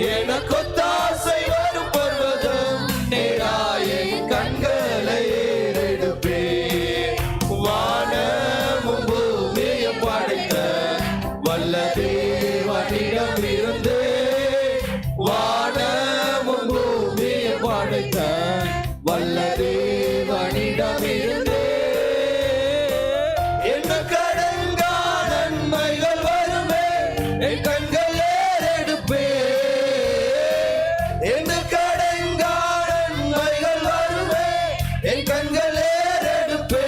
எனக்கொத்தாசை வரும் பர்வதம் நேராய் என் கண்களை ஏறெடுப்பேன். வானமும் பூமியும் படைத்த வல்ல தேவனிடம் இருந்து, வானமும் பூமியும் படைத்த வல்ல தேவனிடம் இருந்து என்ன கடங்கா நன்மைகள் வருமே என் கண்கள் ஏறெடுப்பே. என்ன கடங்கா நன்மைகள் வருமே என் கண்கள் ஏறெடுப்பே.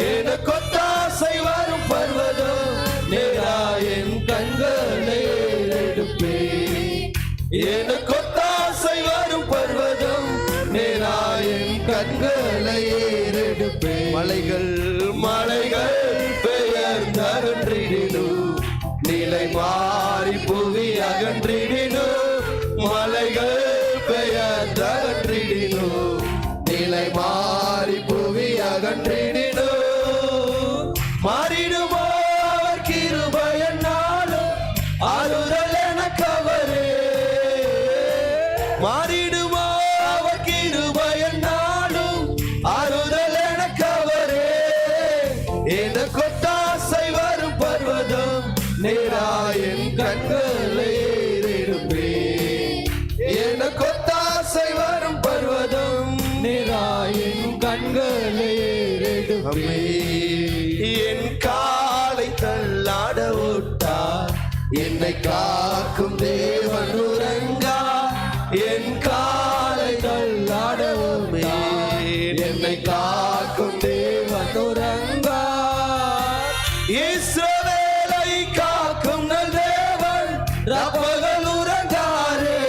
எனக்கொத்தாசை வரும் பர்வதம் நேராய் என் கண்களை ஏறெடுப்பே. எனக்கொத்தாசை வரும் பர்வதம் நேராய் என் கண்களை ஏறெடுப்பே. மலைகள் மலைகள் பெயர்ந்தகன்றிடினு, நிலை மாறி புவி அகன்றிடினு. மலைகள் பெயர்ந்தகன்றிடினு, நிலை மாறி புவி அகன்றிடினு. மாறிடுமோ அவர் கிருபை என்னாலும் ஆறுதல் எனக்கு அவரே. மாறிடுமோ அவர் கிருபை என்னாலும் ஆறுதல் எனக்கு அவரே. எனக்கொத்தாசை வரும் பர்வதம் நேராய் என் கண்களை ஏறெடுப்பேன். எனக்கொத்தாசை வரும் பர்வதம் நேராய் என் கண்களை ஏறெடுப்பேன். என் காலை தள்ளாட விட்டார், என்னை காக்கும் தேவன் உறங்கா. என் காலை தள்ளாடவுமே என்னை காக்கும் தேவன் உறங்கா. இஸ்ரவேலை காக்கும் நல் தேவன் ராப்பகல் உறங்காரே.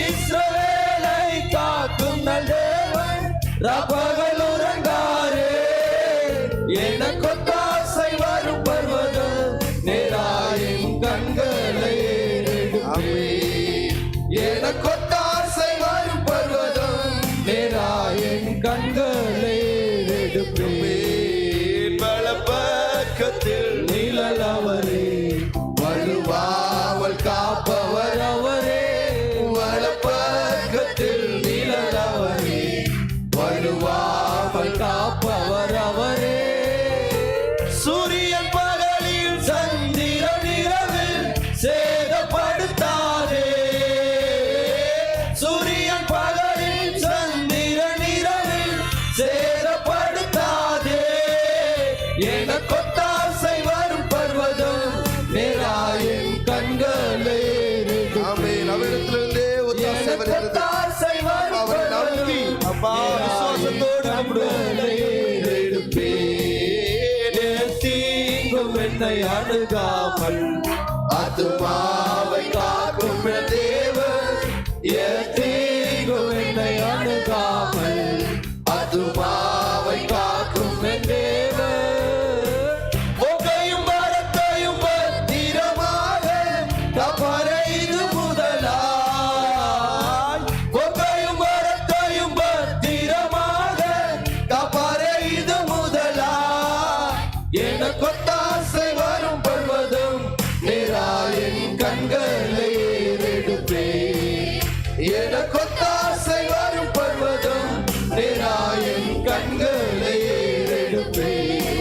இஸ்ரவேலை காக்கும் நல் தேவன் ராப்பகல் உறங்காரே. எனக்கொத்தாசை வரும் பர்வதம் நேராய் என் கண்களை ஏறெடுப்பேன். எனக்கொத்தாசை வரும் பர்வதம் நேராய் என் கண்களை ஏறெடுப்பேன். வலப்பக்கத்தில் நிழல் அவரே, வலுவாமல் காப்பவர் அவரே. வலப்பக்கத்தில் நிழல் அவரே, வலுவாமல் காப்பவர் அவரே. சூரியன் பகலில் சந்திரன் இரவில் சேதப்படுத்தாதே. சூரியன் பகலில் சந்திரன் இரவில் சேதப்படுத்தாதே. எனக்கொத்தாசை வரும் பர்வதம் நேராய் என் கண்களை ஏறெடுப்பேன். எனக்கொத்தாசை வரும் பர்வதம் விசுவாசத்தோடு கண்களை ஏறெடுப்பேன். தீங்கும் என்னை அணுகாமல் ஆத்துமாவை காக்கும் தேவன். தீங்கும் என்னை அணுகாமல் ஆத்துமாவை காக்கும் தேவன். புகையும் மரத்தையும் பத்திரமாக காப்பாரே இது முதலாய். புகையும் மரத்தையும் பத்திரமாக காப்பாரே இது முதலாய். எனக்கொத்தாசை வரும் பர்வதம் நேராய் என் கண்களை ஏறெடுப்பேன். எனக்கொத்தாசை வரும் பர்வதம் நேராய் என் கண்களை ஏறெடுப்பேன்.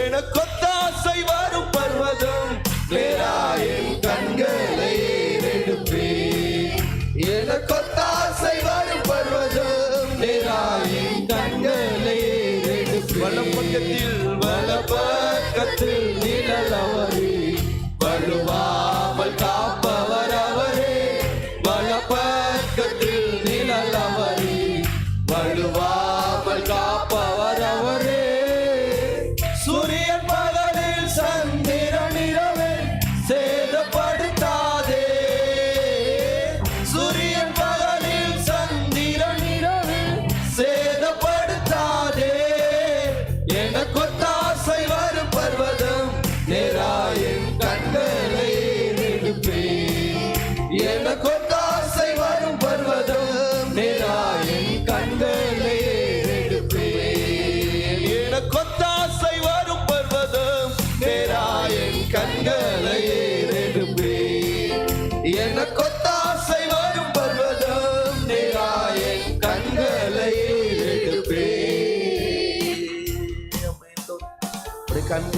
எனக்கொத்தாசை வரும் பர்வதம் நேராய் என் கண்களை ஏறெடுப்பேன். எனக்கொத்தாசை வரும் பர்வதம் நேராய் என் கண்களை ஏறெடுப்பேன். வலப்பக்கத்தில் நிழல் அவரே, வலுவாமல் காப்பவர் அவரே. வலப்பக்கத்தில் நிழல் அவரே, வலுவாமல் காப்பவர் அவரே. சூரியன் பகலில் சந்திரன் இரவில் சேதப்படுத்தாதே. சூரியன் பகலில் சந்திரன் இரவில் சேதப்படுத்தாதே. எனக்கொத்தாசை வரும் பர்வதம் நேராய் என் கண்களை ஏறெடுப்பேன். எனக்கொத்தாசை வரும் பர்வதம் நேராய் என் கண்களை ஏறெடுப்பேன். எனக்கொத்தாசை வரும் பர்வதம் நேராய் என் கண்களை ஏறெடுப்பேன். எனக்கொத்தாசை வரும் பர்வதம் நேராயின் கண்களை எடுப்பேன். கண்கள்